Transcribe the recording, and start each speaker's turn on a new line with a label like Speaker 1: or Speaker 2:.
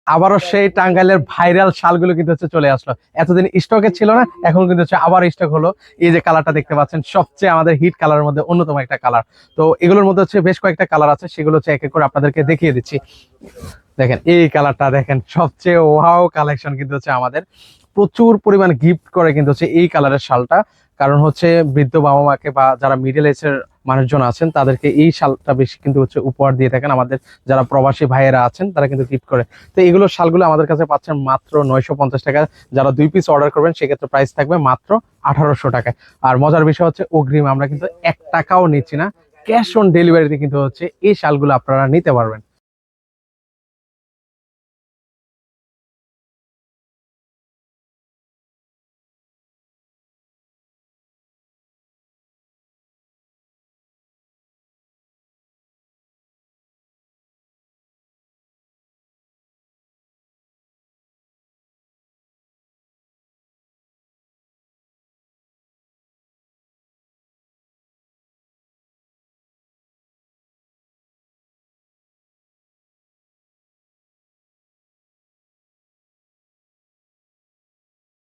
Speaker 1: আবারও সেই টাঙ্গাইলের ভাইরাল শালগুলো কিন্তু হচ্ছে চলে আসলো। এতদিন স্টকে ছিল না, এখন কিন্তু হচ্ছে আবার স্টক হলো। এই যে কালারটা দেখতে পাচ্ছেন, সবচেয়ে আমাদের হিট কালারের মধ্যে অন্যতম একটা কালার। তো এগুলোর মধ্যে হচ্ছে বেশ কয়েকটা কালার আছে, সেগুলো হচ্ছে এক এক করে আপনাদেরকে দেখিয়ে দিচ্ছি। দেখেন এই কালারটা, দেখেন সবচেয়ে ওয়াও কালেকশন কিন্তু হচ্ছে আমাদের। প্রচুর পরিমাণ গিফট করে কিন্তু হচ্ছে এই কালারের শালটা। কারণ হচ্ছে বৃদ্ধ বাবা মাকে বা যারা মিডল এজের মানুষজন আছেন তাদেরকে এই শালটা বেশি কিন্তু হচ্ছে উপহার দিয়ে থাকেন। আমাদের যারা প্রবাসী ভাইয়েরা আছেন তারা কিন্তু গিফট করে। তো এগুলো শালগুলো আমাদের কাছে পাচ্ছেন মাত্র 950 টাকা। যারা 2 পিস অর্ডার করবেন সেক্ষেত্রে প্রাইস থাকবে মাত্র 1800 টাকায়। আর মজার বিষয় হচ্ছে অগ্রিম আমরা কিন্তু 1 টাকাও নিচ্ছি না, ক্যাশ অন ডেলিভারিতে কিন্তু হচ্ছে এই শালগুলো আপনারা নিতে পারবেন।